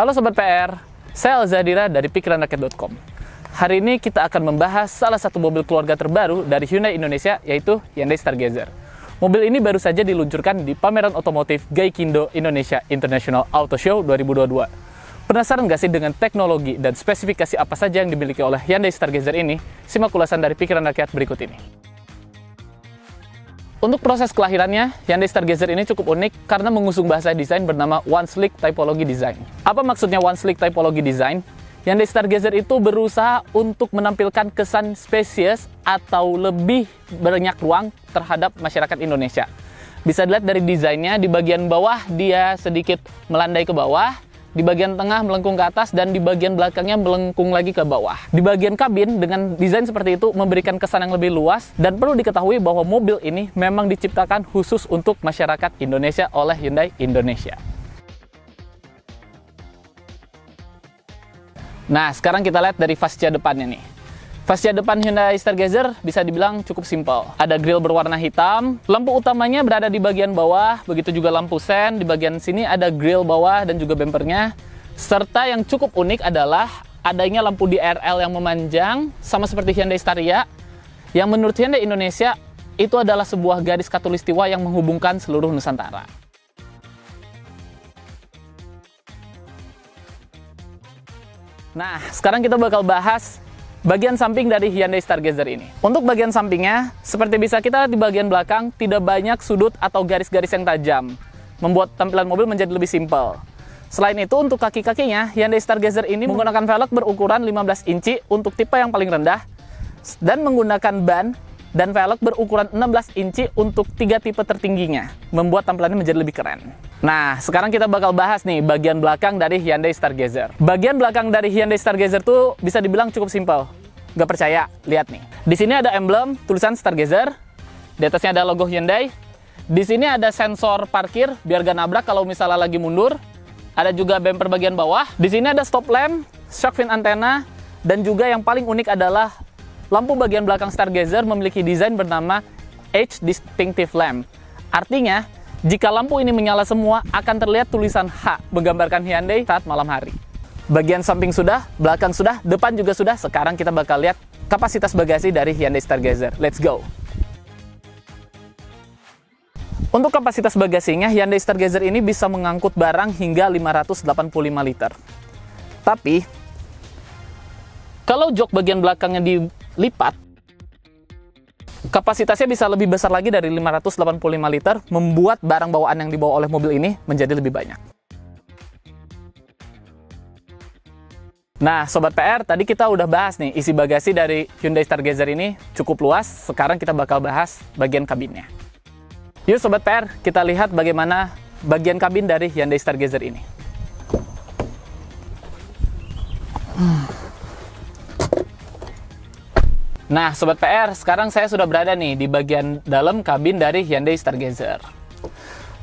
Halo Sobat PR, saya Alzadira dari pikiranrakyat.com. Hari ini kita akan membahas salah satu mobil keluarga terbaru dari Hyundai Indonesia, yaitu Hyundai Stargazer. Mobil ini baru saja diluncurkan di pameran otomotif Gaikindo Indonesia International Auto Show 2022. Penasaran gak sih dengan teknologi dan spesifikasi apa saja yang dimiliki oleh Hyundai Stargazer ini? Simak ulasan dari Pikiran Rakyat berikut ini. Untuk proses kelahirannya, Hyundai Stargazer ini cukup unik karena mengusung bahasa desain bernama One Sleek Typology Design. Apa maksudnya One Sleek Typology Design? Hyundai Stargazer itu berusaha untuk menampilkan kesan spesies atau lebih banyak ruang terhadap masyarakat Indonesia. Bisa dilihat dari desainnya, di bagian bawah dia sedikit melandai ke bawah, di bagian tengah melengkung ke atas, dan di bagian belakangnya melengkung lagi ke bawah. Di bagian kabin dengan desain seperti itu memberikan kesan yang lebih luas, dan perlu diketahui bahwa mobil ini memang diciptakan khusus untuk masyarakat Indonesia oleh Hyundai Indonesia. Nah, sekarang kita lihat dari fascia depannya nih. Fascia depan Hyundai Stargazer bisa dibilang cukup simpel. Ada grill berwarna hitam, lampu utamanya berada di bagian bawah, begitu juga lampu sen. Di bagian sini ada grill bawah dan juga bempernya. Serta yang cukup unik adalah adanya lampu DRL yang memanjang, sama seperti Hyundai Staria, yang menurut Hyundai Indonesia itu adalah sebuah garis khatulistiwa yang menghubungkan seluruh Nusantara. Nah, sekarang kita bakal bahas bagian samping dari Hyundai Stargazer ini. Untuk bagian sampingnya, seperti bisa kita lihat di bagian belakang, tidak banyak sudut atau garis-garis yang tajam, membuat tampilan mobil menjadi lebih simpel. Selain itu, untuk kaki-kakinya, Hyundai Stargazer ini menggunakan velg berukuran 15 inci untuk tipe yang paling rendah, dan menggunakan ban dan velg berukuran 16 inci untuk 3 tipe tertingginya, membuat tampilannya menjadi lebih keren. Nah, sekarang kita bakal bahas nih bagian belakang dari Hyundai Stargazer. Bagian belakang dari Hyundai Stargazer tuh bisa dibilang cukup simpel. Gak percaya? Lihat nih. Di sini ada emblem tulisan Stargazer. Di atasnya ada logo Hyundai. Di sini ada sensor parkir biar gak nabrak kalau misalnya lagi mundur. Ada juga bumper bagian bawah. Di sini ada stop lamp, shark fin antena, dan juga yang paling unik adalah lampu bagian belakang Stargazer memiliki desain bernama Edge Distinctive Lamp. Artinya, jika lampu ini menyala semua, akan terlihat tulisan H, menggambarkan Hyundai saat malam hari. Bagian samping sudah, belakang sudah, depan juga sudah. Sekarang kita bakal lihat kapasitas bagasi dari Hyundai Stargazer. Let's go! Untuk kapasitas bagasinya, Hyundai Stargazer ini bisa mengangkut barang hingga 585 liter. Tapi, kalau jok bagian belakangnya dilipat, kapasitasnya bisa lebih besar lagi dari 585 liter, membuat barang bawaan yang dibawa oleh mobil ini menjadi lebih banyak. Nah, Sobat PR, tadi kita udah bahas nih isi bagasi dari Hyundai Stargazer ini cukup luas. Sekarang kita bakal bahas bagian kabinnya. Yuk Sobat PR, kita lihat bagaimana bagian kabin dari Hyundai Stargazer ini. Nah, Sobat PR, sekarang saya sudah berada nih di bagian dalam kabin dari Hyundai Stargazer.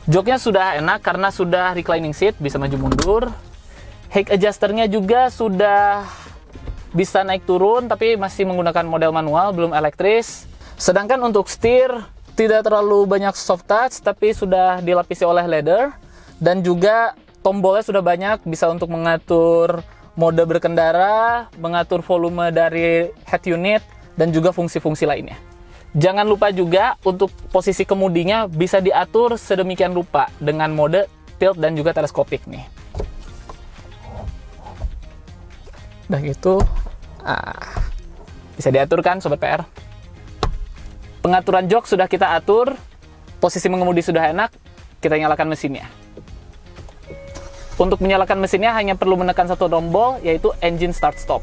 Joknya sudah enak karena sudah reclining seat, bisa maju mundur. Height adjusternya juga sudah bisa naik turun, tapi masih menggunakan model manual, belum elektris. Sedangkan untuk setir, tidak terlalu banyak soft touch, tapi sudah dilapisi oleh leather. Dan juga tombolnya sudah banyak, bisa untuk mengatur mode berkendara, mengatur volume dari head unit, dan juga fungsi-fungsi lainnya. Jangan lupa juga untuk posisi kemudinya bisa diatur sedemikian rupa dengan mode tilt dan juga teleskopik nih. Udah gitu, bisa diatur kan Sobat PR. Pengaturan jok sudah kita atur, posisi mengemudi sudah enak, kita nyalakan mesinnya. Untuk menyalakan mesinnya hanya perlu menekan satu tombol, yaitu engine start stop.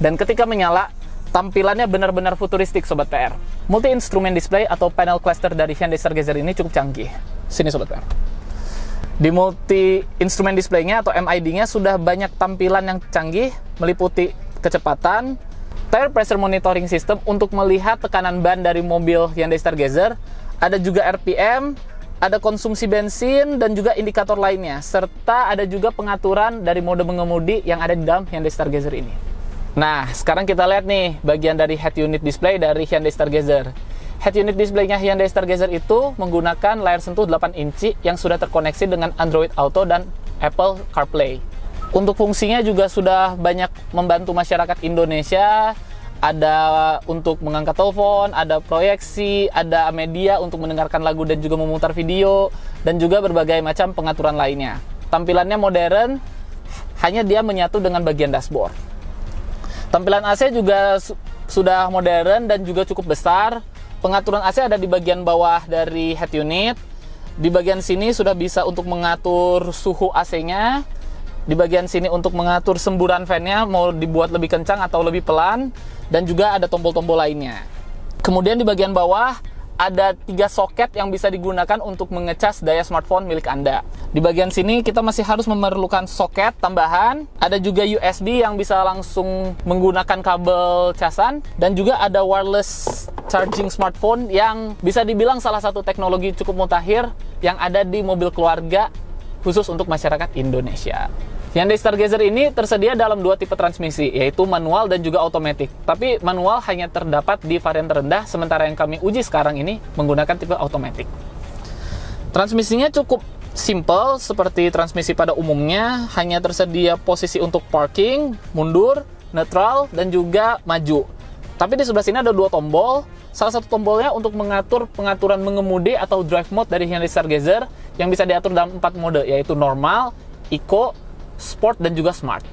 Dan ketika menyala, tampilannya benar-benar futuristik Sobat PR. Multi-instrument display atau panel cluster dari Hyundai Stargazer ini cukup canggih. Sini Sobat PR. Di multi-instrument display-nya atau MID-nya sudah banyak tampilan yang canggih, meliputi kecepatan, tire pressure monitoring system untuk melihat tekanan ban dari mobil Hyundai Stargazer, ada juga RPM, ada konsumsi bensin, dan juga indikator lainnya, serta ada juga pengaturan dari mode mengemudi yang ada di dalam Hyundai Stargazer ini. Nah, sekarang kita lihat nih bagian dari head unit display dari Hyundai Stargazer. Head unit display-nya Hyundai Stargazer itu menggunakan layar sentuh 8 inci yang sudah terkoneksi dengan Android Auto dan Apple CarPlay. Untuk fungsinya juga sudah banyak membantu masyarakat Indonesia. Ada untuk mengangkat telepon, ada proyeksi, ada media untuk mendengarkan lagu dan juga memutar video, dan juga berbagai macam pengaturan lainnya. Tampilannya modern, hanya dia menyatu dengan bagian dashboard. Tampilan AC juga sudah modern dan juga cukup besar. Pengaturan AC ada di bagian bawah dari head unit. Di bagian sini sudah bisa untuk mengatur suhu AC-nya. Di bagian sini untuk mengatur semburan fan-nya, mau dibuat lebih kencang atau lebih pelan. Dan juga ada tombol-tombol lainnya. Kemudian di bagian bawah ada 3 soket yang bisa digunakan untuk mengecas daya smartphone milik Anda. Di bagian sini kita masih harus memerlukan soket tambahan. Ada juga USB yang bisa langsung menggunakan kabel casan. Dan juga ada wireless charging smartphone yang bisa dibilang salah satu teknologi cukup mutakhir yang ada di mobil keluarga khusus untuk masyarakat Indonesia. Hyundai Stargazer ini tersedia dalam 2 tipe transmisi, yaitu manual dan juga automatic. Tapi manual hanya terdapat di varian terendah, sementara yang kami uji sekarang ini menggunakan tipe automatic. Transmisinya cukup simple, seperti transmisi pada umumnya, hanya tersedia posisi untuk parking, mundur, neutral, dan juga maju. Tapi di sebelah sini ada 2 tombol. Salah satu tombolnya untuk mengatur pengaturan mengemudi atau drive mode dari Hyundai Stargazer yang bisa diatur dalam 4 mode, yaitu normal, eco, sport, dan juga smart.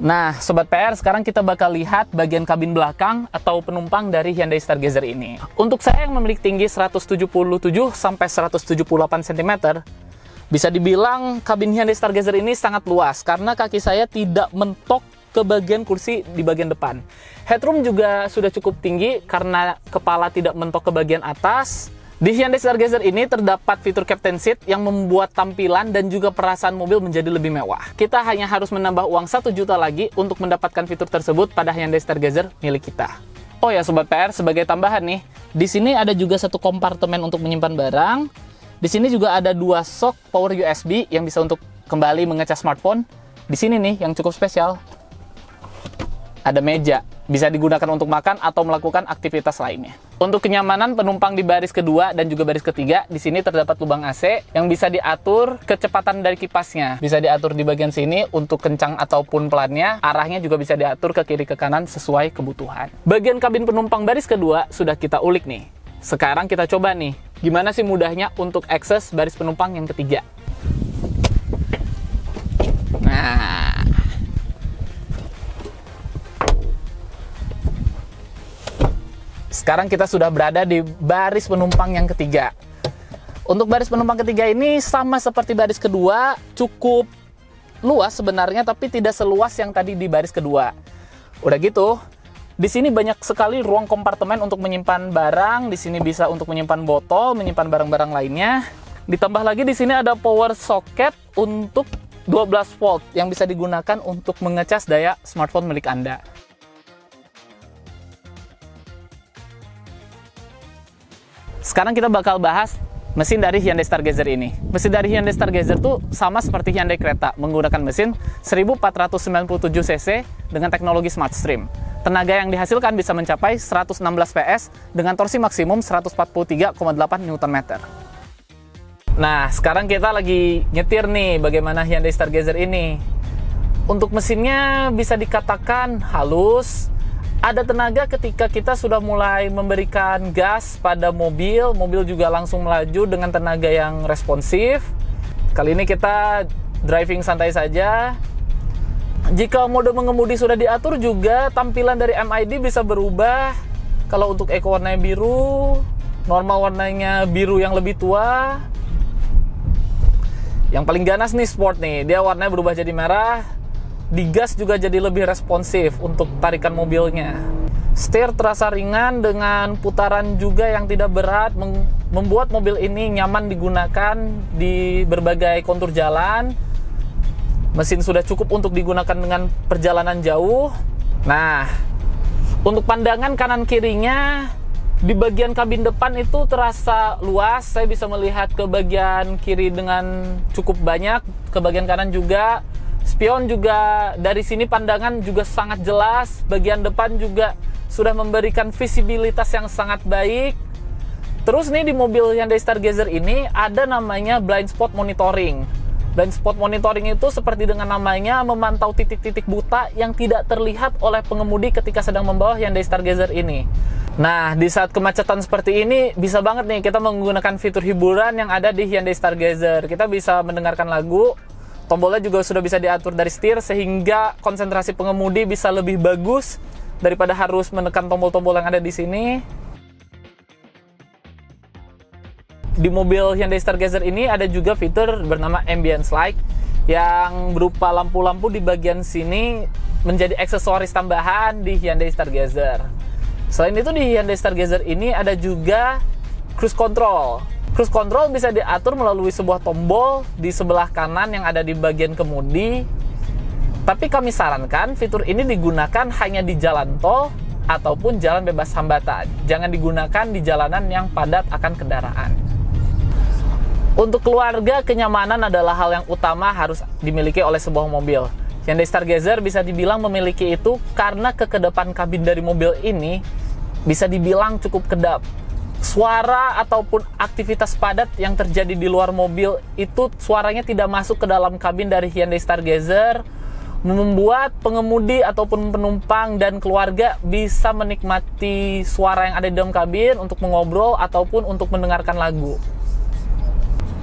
Nah, Sobat PR, sekarang kita bakal lihat bagian kabin belakang atau penumpang dari Hyundai Stargazer ini. Untuk saya yang memiliki tinggi 177 sampai 178 cm, bisa dibilang kabin Hyundai Stargazer ini sangat luas karena kaki saya tidak mentok ke bagian kursi di bagian depan. Headroom juga sudah cukup tinggi karena kepala tidak mentok ke bagian atas. Di Hyundai Stargazer ini terdapat fitur Captain Seat yang membuat tampilan dan juga perasaan mobil menjadi lebih mewah. Kita hanya harus menambah uang 1 juta lagi untuk mendapatkan fitur tersebut pada Hyundai Stargazer milik kita. Oh ya Sobat PR, sebagai tambahan nih, di sini ada juga 1 kompartemen untuk menyimpan barang. Di sini juga ada 2 sok power USB yang bisa untuk kembali mengecas smartphone. Di sini nih yang cukup spesial, ada meja, bisa digunakan untuk makan atau melakukan aktivitas lainnya. Untuk kenyamanan penumpang di baris kedua dan juga baris ketiga, di sini terdapat lubang AC yang bisa diatur kecepatan dari kipasnya. Bisa diatur di bagian sini untuk kencang ataupun pelannya. Arahnya juga bisa diatur ke kiri ke kanan sesuai kebutuhan. Bagian kabin penumpang baris kedua sudah kita ulik nih. Sekarang kita coba nih, gimana sih mudahnya untuk akses baris penumpang yang ketiga. Nah, sekarang kita sudah berada di baris penumpang yang ketiga. Untuk baris penumpang ketiga ini sama seperti baris kedua, cukup luas sebenarnya, tapi tidak seluas yang tadi di baris kedua. Udah gitu, di sini banyak sekali ruang kompartemen untuk menyimpan barang. Di sini bisa untuk menyimpan botol, menyimpan barang-barang lainnya. Ditambah lagi di sini ada power socket untuk 12 volt yang bisa digunakan untuk mengecas daya smartphone milik Anda. Sekarang kita bakal bahas mesin dari Hyundai Stargazer ini. Mesin dari Hyundai Stargazer tuh sama seperti Hyundai Creta, menggunakan mesin 1497 cc dengan teknologi Smart Stream. Tenaga yang dihasilkan bisa mencapai 116 PS dengan torsi maksimum 143,8 Nm. Nah, sekarang kita lagi nyetir nih bagaimana Hyundai Stargazer ini. Untuk mesinnya bisa dikatakan halus. Ada tenaga ketika kita sudah mulai memberikan gas pada mobil. Mobil juga langsung melaju dengan tenaga yang responsif. Kali ini kita driving santai saja. Jika mode mengemudi sudah diatur juga, tampilan dari MID bisa berubah. Kalau untuk Eco warnanya biru, normal warnanya biru yang lebih tua. Yang paling ganas nih Sport nih, dia warnanya berubah jadi merah. Di gas juga jadi lebih responsif untuk tarikan mobilnya. Setir terasa ringan dengan putaran juga yang tidak berat, membuat mobil ini nyaman digunakan di berbagai kontur jalan. Mesin sudah cukup untuk digunakan dengan perjalanan jauh. Nah, untuk pandangan kanan kirinya, di bagian kabin depan itu terasa luas. Saya bisa melihat ke bagian kiri dengan cukup banyak, ke bagian kanan juga. Spion juga dari sini pandangan juga sangat jelas. Bagian depan juga sudah memberikan visibilitas yang sangat baik. Terus nih di mobil Hyundai Stargazer ini ada namanya blind spot monitoring. Blind spot monitoring itu seperti dengan namanya, memantau titik-titik buta yang tidak terlihat oleh pengemudi ketika sedang membawa Hyundai Stargazer ini. Nah, di saat kemacetan seperti ini, bisa banget nih kita menggunakan fitur hiburan yang ada di Hyundai Stargazer. Kita bisa mendengarkan lagu, tombolnya juga sudah bisa diatur dari setir, sehingga konsentrasi pengemudi bisa lebih bagus daripada harus menekan tombol-tombol yang ada di sini. Di mobil Hyundai Stargazer ini ada juga fitur bernama Ambience Light yang berupa lampu-lampu di bagian sini menjadi aksesoris tambahan di Hyundai Stargazer. Selain itu di Hyundai Stargazer ini ada juga cruise control. Cruise control bisa diatur melalui sebuah tombol di sebelah kanan yang ada di bagian kemudi. Tapi kami sarankan fitur ini digunakan hanya di jalan tol ataupun jalan bebas hambatan. Jangan digunakan di jalanan yang padat akan kendaraan. Untuk keluarga, kenyamanan adalah hal yang utama harus dimiliki oleh sebuah mobil. Hyundai Stargazer bisa dibilang memiliki itu karena kekedapan kabin dari mobil ini bisa dibilang cukup kedap. Suara ataupun aktivitas padat yang terjadi di luar mobil itu suaranya tidak masuk ke dalam kabin dari Hyundai Stargazer, membuat pengemudi ataupun penumpang dan keluarga bisa menikmati suara yang ada di dalam kabin untuk mengobrol ataupun untuk mendengarkan lagu.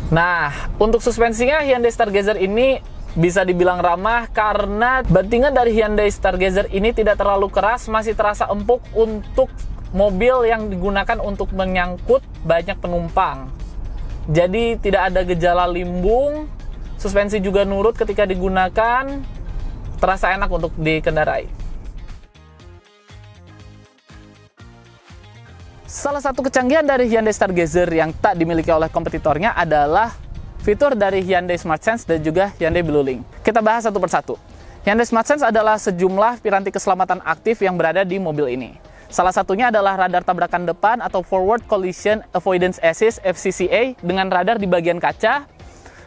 Nah, untuk suspensinya Hyundai Stargazer ini bisa dibilang ramah karena bantingan dari Hyundai Stargazer ini tidak terlalu keras, masih terasa empuk untuk mobil yang digunakan untuk menyangkut banyak penumpang. Jadi tidak ada gejala limbung, suspensi juga nurut ketika digunakan, terasa enak untuk dikendarai. Salah satu kecanggihan dari Hyundai Stargazer yang tak dimiliki oleh kompetitornya adalah fitur dari Hyundai Smart Sense dan juga Hyundai BlueLink. Kita bahas satu persatu. Hyundai Smart Sense adalah sejumlah piranti keselamatan aktif yang berada di mobil ini. Salah satunya adalah radar tabrakan depan atau Forward Collision Avoidance Assist (FCCA) dengan radar di bagian kaca.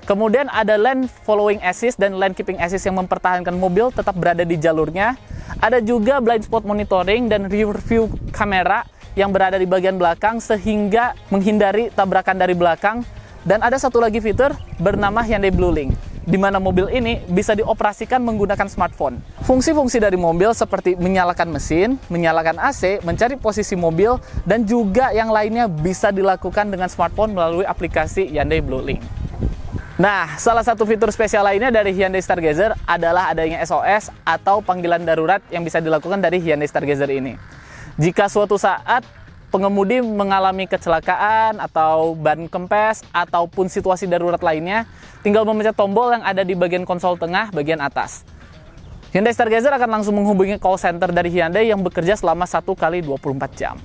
Kemudian ada Lane Following Assist dan Lane Keeping Assist yang mempertahankan mobil tetap berada di jalurnya. Ada juga Blind Spot Monitoring dan Rear View Camera yang berada di bagian belakang sehingga menghindari tabrakan dari belakang. Dan ada satu lagi fitur bernama Hyundai BlueLink, di mana mobil ini bisa dioperasikan menggunakan smartphone. Fungsi-fungsi dari mobil seperti menyalakan mesin, menyalakan AC, mencari posisi mobil, dan juga yang lainnya bisa dilakukan dengan smartphone melalui aplikasi Hyundai BlueLink. Nah, salah satu fitur spesial lainnya dari Hyundai Stargazer adalah adanya SOS atau panggilan darurat yang bisa dilakukan dari Hyundai Stargazer ini. Jika suatu saat pengemudi mengalami kecelakaan atau ban kempes ataupun situasi darurat lainnya, tinggal memencet tombol yang ada di bagian konsol tengah bagian atas. Hyundai Stargazer akan langsung menghubungi call center dari Hyundai yang bekerja selama 1 kali 24 jam.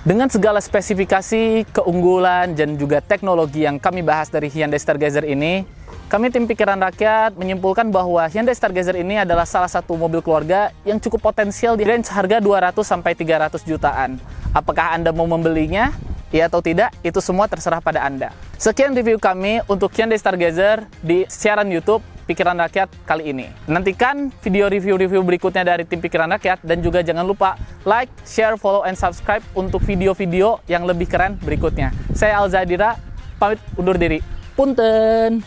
Dengan segala spesifikasi, keunggulan, dan juga teknologi yang kami bahas dari Hyundai Stargazer ini, kami tim Pikiran Rakyat menyimpulkan bahwa Hyundai Stargazer ini adalah salah satu mobil keluarga yang cukup potensial di range harga 200-300 jutaan. Apakah Anda mau membelinya? Ya atau tidak? Itu semua terserah pada Anda. Sekian review kami untuk Hyundai Stargazer di siaran YouTube Pikiran Rakyat kali ini. Nantikan video review-review berikutnya dari tim Pikiran Rakyat dan juga jangan lupa like, share, follow, and subscribe untuk video-video yang lebih keren berikutnya. Saya Alzadira, pamit undur diri. Punten!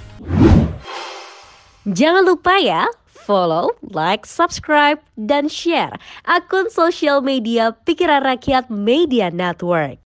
Jangan lupa ya, follow, like, subscribe, dan share akun sosial media Pikiran Rakyat Media Network.